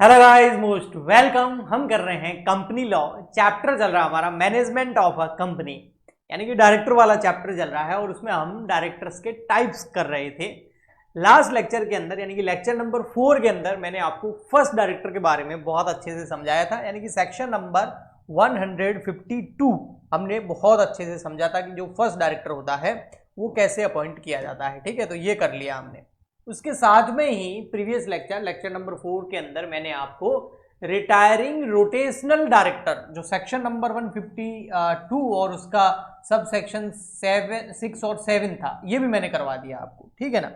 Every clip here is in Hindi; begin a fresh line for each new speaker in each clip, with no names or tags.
Hello guys, most welcome. हम कर रहे हैं कंपनी लॉ। चैप्टर चल रहा है हमारा मैनेजमेंट ऑफ अ कंपनी, यानी कि डायरेक्टर वाला चैप्टर चल रहा है और उसमें हम डायरेक्टर्स के टाइप्स कर रहे थे। लास्ट लेक्चर के अंदर यानी कि लेक्चर नंबर 4 के अंदर मैंने आपको फर्स्ट डायरेक्टर के बारे में बहुत अच्छे से समझाया था, यानी कि सेक्शन नंबर 152 हमने बहुत अच्छे से समझा था कि जो फर्स्ट डायरेक्टर होता है वो कैसे अपॉइंट किया जाता है। ठीक है, तो ये कर लिया हमने। उसके साथ में ही प्रीवियस लेक्चर नंबर 4 के अंदर मैंने आपको रिटायरिंग रोटेशनल डायरेक्टर जो सेक्शन नंबर 152 और उसका सब सेक्शन 6 और 7 था, ये भी मैंने करवा दिया आपको। ठीक है ना।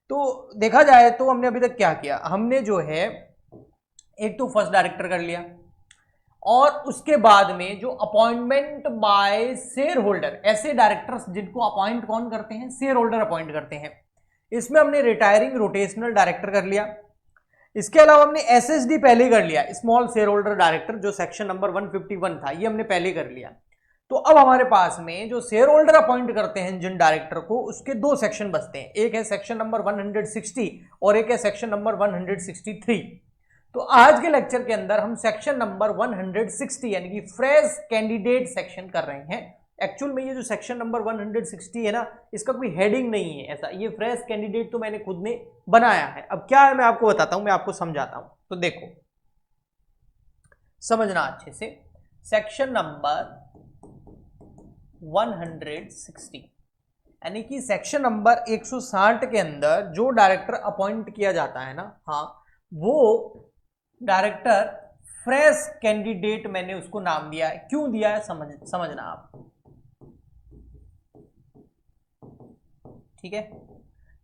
तो देखा जाए तो हमने अभी तक क्या किया, हमने जो है एक तो फर्स्ट डायरेक्टर कर लिया और उसके बाद में जो अपॉइंटमेंट बाय शेयर होल्डर, ऐसे डायरेक्टर्स जिनको अपॉइंट कौन करते हैं, शेयर होल्डर अपॉइंट करते हैं, इसमें हमने रिटायरिंग रोटेशनल डायरेक्टर कर लिया। इसके अलावा हमने एसएसडी पहले कर लिया, स्मॉल शेयर होल्डर डायरेक्टर, जो सेक्शन नंबर 151 था, ये हमने पहले कर लिया। तो अब हमारे पास में जो शेयर होल्डर अपॉइंट करते हैं जिन डायरेक्टर को, उसके दो सेक्शन बचते हैं। एक है सेक्शन नंबर 160 और एक है सेक्शन नंबर 163। तो आज के लेक्चर के अंदर हम सेक्शन नंबर 160 यानी कि फ्रेश कैंडिडेट सेक्शन कर रहे हैं। एक्चुअल में ये जो सेक्शन नंबर 160 है ना, इसका कोई हेडिंग नहीं है ऐसा, ये फ्रेश कैंडिडेट तो मैंने खुद ने बनाया है। अब क्या है मैं आपको बताता हूं, मैं आपको समझाता हूं, तो देखो समझना अच्छे से। सेक्शन नंबर 160 यानी कि सेक्शन नंबर 160 के अंदर जो डायरेक्टर अपॉइंट किया जाता है ना, हाँ, वो डायरेक्टर फ्रेश कैंडिडेट मैंने उसको नाम दिया है। क्यों दिया है समझना आप। ठीक है,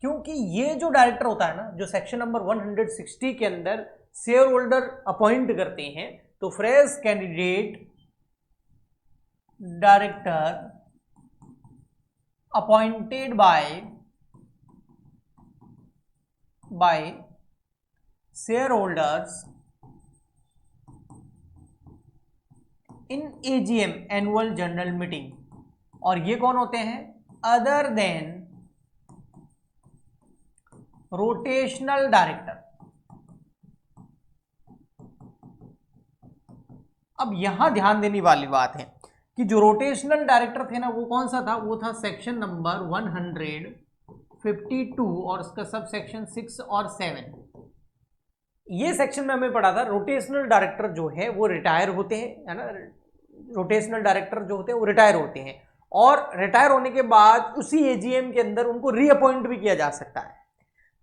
क्योंकि ये जो डायरेक्टर होता है ना, जो सेक्शन नंबर 160 के अंदर शेयर होल्डर अपॉइंट करते हैं, तो fresh candidate director appointed by share holders in AGM annual general meeting, और ये कौन होते हैं, अदर देन रोटेशनल डायरेक्टर। अब यहां ध्यान देने वाली बात है कि जो रोटेशनल डायरेक्टर थे ना, वो कौन सा था, वो था सेक्शन नंबर 152 और उसका सब सेक्शन 6 और 7। ये सेक्शन में हमें पढ़ा था रोटेशनल डायरेक्टर जो है वो रिटायर होते हैं, है ना। रोटेशनल डायरेक्टर जो होते हैं वो रिटायर होते हैं और रिटायर होने के बाद उसी एजीएम के अंदर उनको रीअपॉइंट भी किया जा सकता है।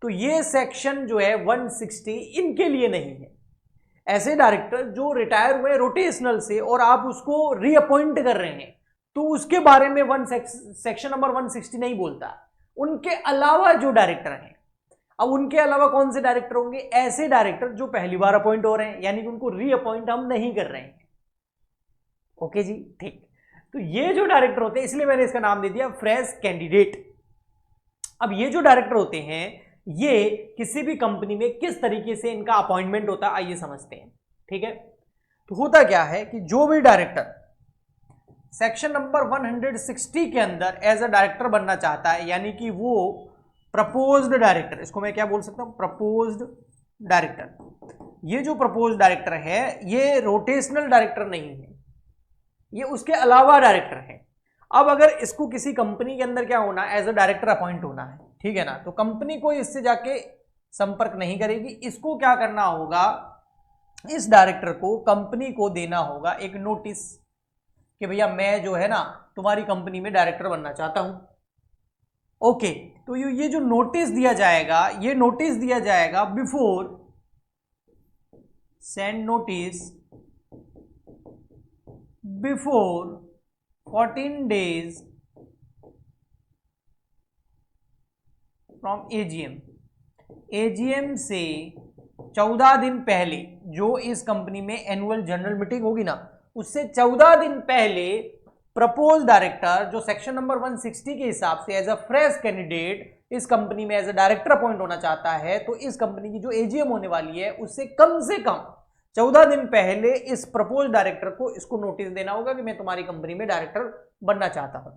तो ये सेक्शन जो है 160 इनके लिए नहीं है। ऐसे डायरेक्टर जो रिटायर हुए रोटेशनल से और आप उसको रीअपॉइंट कर रहे हैं, तो उसके बारे में सेक्शन नंबर 160 नहीं बोलता। उनके अलावा जो डायरेक्टर हैं, अब उनके अलावा कौन से डायरेक्टर होंगे, ऐसे डायरेक्टर जो पहली बार अपॉइंट हो रहे हैं, यानी कि उनको रीअपॉइंट हम नहीं कर रहे हैं। ओके जी, ठीक। तो ये जो डायरेक्टर होते हैं, इसलिए मैंने इसका नाम दे दिया फ्रेश कैंडिडेट। अब ये जो डायरेक्टर होते हैं, ये किसी भी कंपनी में किस तरीके से इनका अपॉइंटमेंट होता है, आइए समझते हैं। ठीक है, तो होता क्या है कि जो भी डायरेक्टर सेक्शन नंबर 160 के अंदर एज अ डायरेक्टर बनना चाहता है, यानी कि वो प्रपोज्ड डायरेक्टर, इसको मैं क्या बोल सकता हूं, प्रपोज्ड डायरेक्टर। ये जो प्रपोज्ड डायरेक्टर है ये रोटेशनल डायरेक्टर नहीं है, ये उसके अलावा डायरेक्टर है। अब अगर इसको किसी कंपनी के अंदर क्या होना, एज अ डायरेक्टर अपॉइंट होना है, ठीक है ना, तो कंपनी को इससे जाके संपर्क नहीं करेगी। इसको क्या करना होगा, इस डायरेक्टर को कंपनी को देना होगा एक नोटिस कि भैया मैं जो है ना तुम्हारी कंपनी में डायरेक्टर बनना चाहता हूं। ओके, तो ये जो नोटिस दिया जाएगा, ये नोटिस दिया जाएगा before send notice before 14 days from AGM. AGM से 14 दिन पहले, जो इस कंपनी में एनुअल जनरल मीटिंग होगी ना, उससे 14 दिन पहले प्रपोज डायरेक्टर जो सेक्शन नंबर 160 के हिसाब से एज अ फ्रेश कैंडिडेट इस कंपनी में एज अ डायरेक्टर अपॉइंट होना चाहता है, तो इस कंपनी की जो एजीएम होने वाली है उससे कम से कम 14 दिन पहले इस प्रपोज डायरेक्टर को इसको नोटिस देना होगा कि मैं तुम्हारी कंपनी में डायरेक्टर बनना चाहता हूं।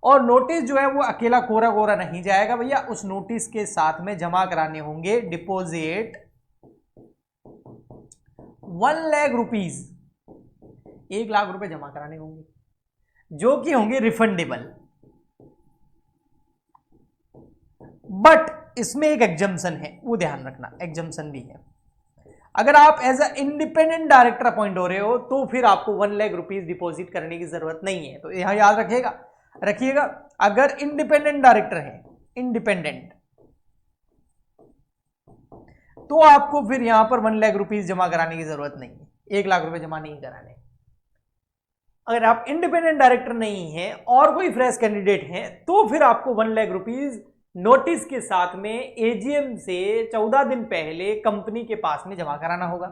और नोटिस जो है वो अकेला कोरा कोरा नहीं जाएगा भैया, उस नोटिस के साथ में जमा कराने होंगे डिपॉजिट 1 लाख रुपीज, 1 लाख रुपए जमा कराने होंगे जो कि होंगे रिफंडेबल। बट इसमें एक एग्जम्पशन है, वो ध्यान रखना, एग्जम्पशन भी है। अगर आप as a independent director appoint हो रहे हो तो फिर आपको 1 लाख रुपीज डिपॉजिट करने की जरूरत नहीं है। तो यहां याद रखिएगा, अगर इंडिपेंडेंट डायरेक्टर है, इंडिपेंडेंट, तो आपको फिर यहां पर 1 लाख रुपीज जमा कराने की जरूरत नहीं है, 1 लाख रुपए जमा नहीं कराने। अगर आप इंडिपेंडेंट डायरेक्टर नहीं है और कोई फ्रेश कैंडिडेट है तो फिर आपको 1 लाख रुपीज नोटिस के साथ में एजीएम से 14 दिन पहले कंपनी के पास में जमा कराना होगा।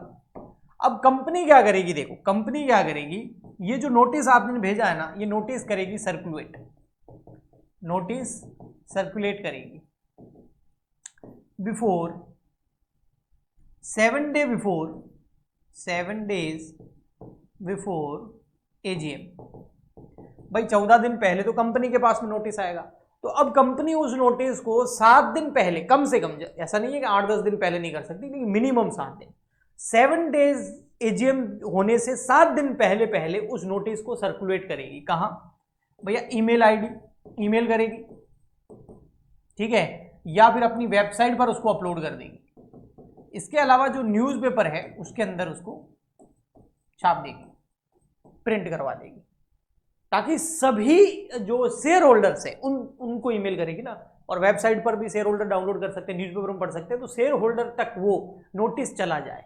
अब कंपनी क्या करेगी, देखो कंपनी क्या करेगी, ये जो नोटिस आपने भेजा है ना, ये नोटिस करेगी सर्कुलेट, नोटिस सर्कुलेट करेगी बिफोर 7 डेज बिफोर एजीएम। भाई 14 दिन पहले तो कंपनी के पास में नोटिस आएगा, तो अब कंपनी उस नोटिस को 7 दिन पहले, कम से कम, ऐसा नहीं है कि 8-10 दिन पहले नहीं कर सकती, लेकिन मिनिमम 7 दिन, 7 डेज एजीएम होने से 7 दिन पहले उस नोटिस को सर्कुलेट करेगी। कहां भैया, ईमेल आईडी, ईमेल करेगी, ठीक है, या फिर अपनी वेबसाइट पर उसको अपलोड कर देगी। इसके अलावा जो न्यूज़पेपर है उसके अंदर उसको छाप देगी, प्रिंट करवा देगी, ताकि सभी जो शेयर होल्डर्स है उनको ईमेल करेगी ना, और वेबसाइट पर भी शेयर होल्डर डाउनलोड कर सकते हैं, न्यूज़पेपर में पढ़ सकते हैं, तो शेयर होल्डर तक वो नोटिस चला जाए,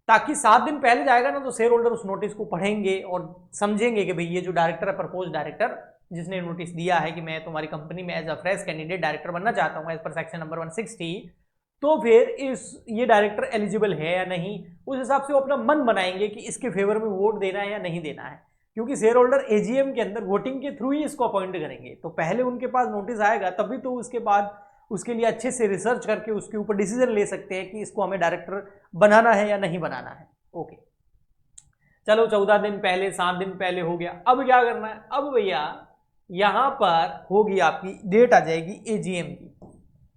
ताकि 7 दिन पहले जाएगा ना तो शेयर होल्डर उस नोटिस को पढ़ेंगे और समझेंगे कि भाई ये जो डायरेक्टर है, प्रपोज डायरेक्टर, जिसने नोटिस दिया है कि मैं तुम्हारी कंपनी में as a fresh candidate director बनना चाहता हूँ एज पर सेक्शन नंबर 160, तो फिर ये डायरेक्टर एलिजिबल है या नहीं, उस हिसाब से वो अपना मन बनाएंगे कि इसके फेवर में वोट देना है या नहीं देना है, क्योंकि शेयर होल्डर एजीएम के अंदर वोटिंग के थ्रू ही इसको अपॉइंट करेंगे। तो पहले उनके पास नोटिस आएगा, तभी तो उसके बाद उसके लिए अच्छे से रिसर्च करके उसके ऊपर डिसीजन ले सकते हैं कि इसको हमें डायरेक्टर बनाना है या नहीं बनाना है। ओके, चलो 14 दिन पहले, 7 दिन पहले हो गया। अब क्या करना है, अब भैया यहां पर होगी आपकी डेट आ जाएगी एजीएम की।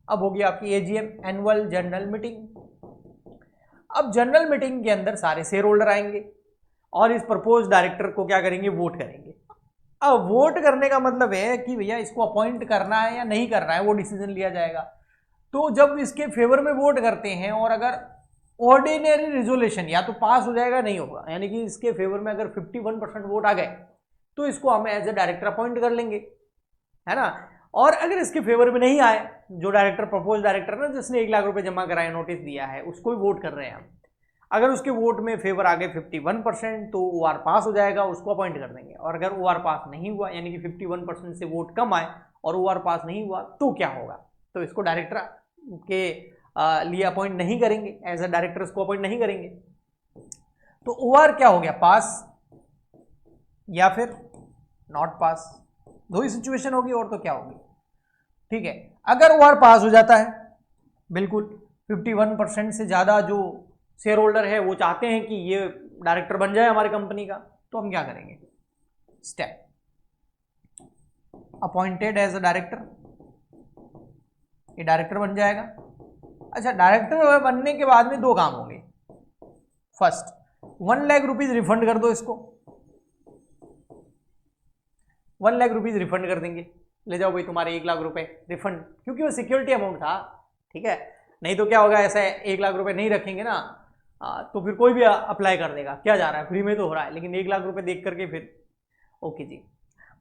अब होगी आपकी एजीएम, एनुअल जनरल मीटिंग। अब जनरल मीटिंग के अंदर सारे शेयर होल्डर आएंगे और इस प्रपोज डायरेक्टर को क्या करेंगे, वोट करेंगे। अब वोट करने का मतलब है कि भैया इसको अपॉइंट करना है या नहीं करना है, वो डिसीजन लिया जाएगा। तो जब इसके फेवर में वोट करते हैं और अगर ऑर्डिनरी रिजोल्यूशन या तो पास हो जाएगा, नहीं होगा, यानी कि इसके फेवर में अगर 51% वोट आ गए तो इसको हम एज ए डायरेक्टर अपॉइंट कर लेंगे, है ना। और अगर इसके फेवर में नहीं आए, जो डायरेक्टर, प्रपोज डायरेक्टर ना, जिसने 1 लाख रुपए जमा कराए, नोटिस दिया है, उसको ही वोट कर रहे हैं हम, अगर उसके वोट में फेवर आ गए 51% तो ओआर पास हो जाएगा, उसको अपॉइंट कर देंगे। और अगर ओआर पास नहीं हुआ, यानी कि 51% से वोट कम आए और ओआर पास नहीं हुआ, तो क्या होगा, तो इसको डायरेक्टर के लिए अपॉइंट नहीं करेंगे, एज अ डायरेक्टर इसको अपॉइंट नहीं करेंगे। तो ओआर क्या हो गया, पास या फिर नॉट पास, दो ही सिचुएशन होगी, और तो क्या होगी, ठीक है। अगर ओआर पास हो जाता है, बिल्कुल 51% से ज्यादा जो शेयर होल्डर है वो चाहते हैं कि ये डायरेक्टर बन जाए हमारी कंपनी का, तो हम क्या करेंगे, step appointed as a director, ये डायरेक्टर बन जाएगा। अच्छा, डायरेक्टर बनने के बाद में 2 काम होंगे। फर्स्ट, 1 लाख रुपीज रिफंड कर दो इसको, 1 लाख रुपीज रिफंड कर देंगे, ले जाओ भाई तुम्हारे 1 लाख रुपए रिफंड, क्योंकि वो सिक्योरिटी अमाउंट था, ठीक है। नहीं तो क्या होगा, ऐसा 1 लाख रुपए नहीं रखेंगे ना, तो फिर कोई भी अप्लाई कर देगा, क्या जा रहा है, फ्री में तो हो रहा है, लेकिन 1 लाख रुपए देख करके फिर ओके जी।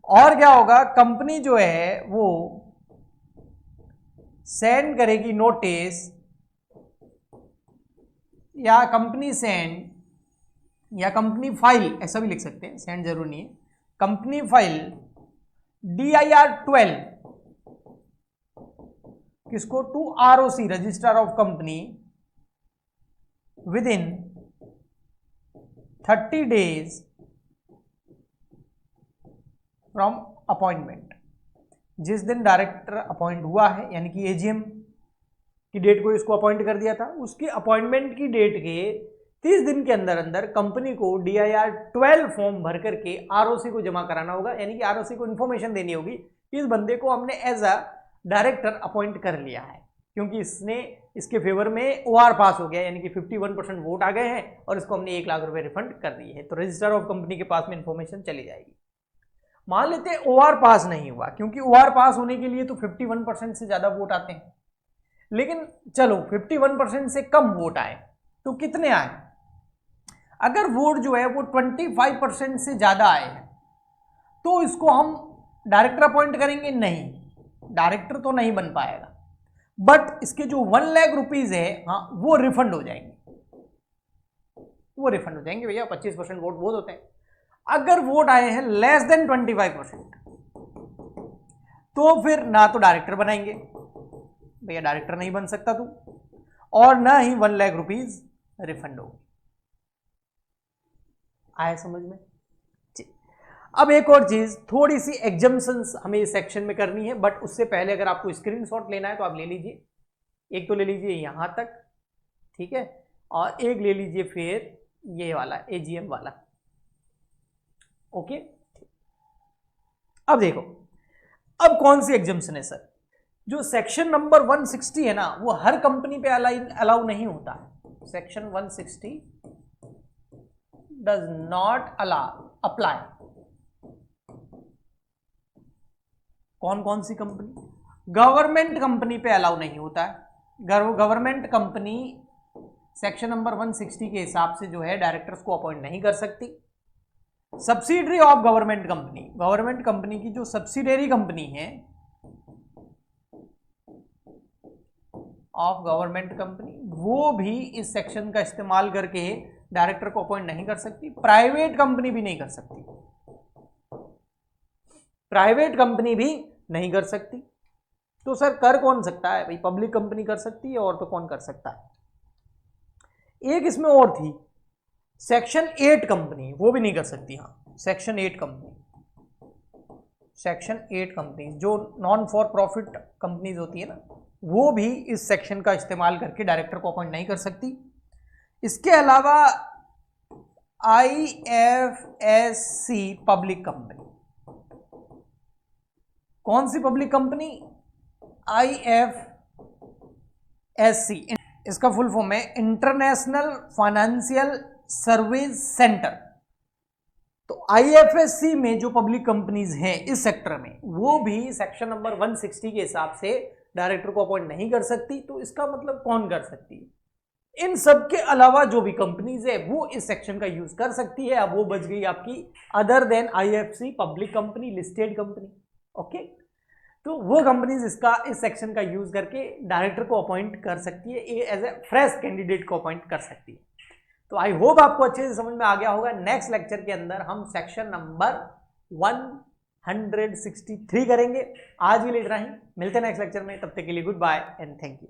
और क्या होगा, कंपनी जो है वो सेंड करेगी नोटिस, या कंपनी सेंड, या कंपनी फाइल, ऐसा भी लिख सकते हैं, सेंड जरूर नहीं है, कंपनी फाइल DIR 12 किसको, to ROC, registrar of company, within 30 days from appointment. जिस दिन डायरेक्टर अपॉइंट हुआ है, यानी कि एजीएम की डेट को इसको अपॉइंट कर दिया था, उसके अपॉइंटमेंट की डेट के 30 दिन के अंदर अंदर कंपनी को DIR 12 फॉर्म भर करके ROC को जमा कराना होगा, यानी कि ROC को इन्फॉर्मेशन देनी होगी कि इस बंदे को हमने एज अ डायरेक्टर अपॉइंट कर लिया है, क्योंकि इसने इसके फेवर में OR पास हो गया, यानी कि 51% वोट आ गए हैं और इसको हमने 1 लाख रुपए रिफंड कर दिए हैं, तो रजिस्ट्रार ऑफ कंपनी के पास में इंफॉर्मेशन चली जाएगी। मान लेते हैं OR पास नहीं हुआ, क्योंकि OR पास होने के लिए तो 51% से ज्यादा वोट आते हैं, लेकिन चलो 51% से कम वोट आए तो कितने आए, अगर वोट जो है वो 25% से ज्यादा आए हैं तो इसको हम डायरेक्टर अपॉइंट करेंगे, नहीं, डायरेक्टर तो नहीं बन पाएगा, बट इसके जो 1 लाख रुपीज है, हाँ, वो रिफंड हो जाएंगे, वो रिफंड हो जाएंगे भैया, 25% वोट बहुत होते हैं। अगर वोट आए हैं लेस देन 25% तो फिर ना तो डायरेक्टर बनाएंगे, भैया डायरेक्टर नहीं बन सकता तू, और ना ही 1 लाख रुपीज रिफंड होगी। आया समझ में? अब एक और चीज, थोड़ी सी एग्जम्पशंस हमें इस सेक्शन में करनी है, बट उससे पहले अगर आपको स्क्रीनशॉट लेना है तो आप ले लीजिए, एक तो ले लीजिए यहां तक, ठीक है, और एक ले लीजिए फिर ये वाला AGM वाला, ओके। अब देखो, अब कौन सी एग्जम्पशन है सर, जो सेक्शन नंबर 160 है ना, वो हर कंपनी पे अलाउ नहीं होता है। Section 160 does not apply. कौन कौन सी कंपनी? गवर्नमेंट कंपनी पे अलाउ नहीं होता है। गवर्नमेंट कंपनी सेक्शन नंबर 160 के हिसाब से जो है डायरेक्टर्स को अपॉइंट नहीं कर सकती। Subsidiary of government company, government company की जो सब्सिडरी कंपनी है ऑफ गवर्नमेंट कंपनी, वो भी इस सेक्शन का इस्तेमाल करके डायरेक्टर को अपॉइंट नहीं कर सकती। प्राइवेट कंपनी भी नहीं कर सकती, प्राइवेट कंपनी भी नहीं कर सकती। तो सर कर कौन सकता है भाई? पब्लिक कंपनी कर सकती है, और तो कौन कर सकता है? एक इसमें और थी, सेक्शन 8 कंपनी, वो भी नहीं कर सकती। हाँ, सेक्शन 8 कंपनी, सेक्शन 8 कंपनी जो नॉन फॉर प्रॉफिट कंपनीज होती है ना, वो भी इस सेक्शन का इस्तेमाल करके डायरेक्टर को अपॉइंट नहीं कर सकती। इसके अलावा IFSC पब्लिक कंपनी, कौन सी पब्लिक कंपनी? IFSC, इसका फुल फॉर्म है इंटरनेशनल फाइनेंशियल सर्विस सेंटर। तो IFSC में जो पब्लिक कंपनीज हैं इस सेक्टर में, वो भी सेक्शन नंबर 160 के हिसाब से डायरेक्टर को अपॉइंट नहीं कर सकती। तो इसका मतलब कौन कर सकती है? इन सब के अलावा जो भी कंपनीज है वो इस सेक्शन का यूज कर सकती है। अब वो बच गई आपकी other than IFSC public company, listed company, okay. तो वो कंपनीज इसका, इस सेक्शन का यूज करके डायरेक्टर को अपॉइंट कर सकती है, एज ए फ्रेश कैंडिडेट को अपॉइंट कर सकती है। तो आई होप आपको अच्छे से समझ में आ गया होगा। नेक्स्ट लेक्चर के अंदर हम सेक्शन नंबर 163 करेंगे। आज भी ले रहे हैं, मिलते हैं नेक्स्ट लेक्चर में, तब तक के लिए goodbye and thank you.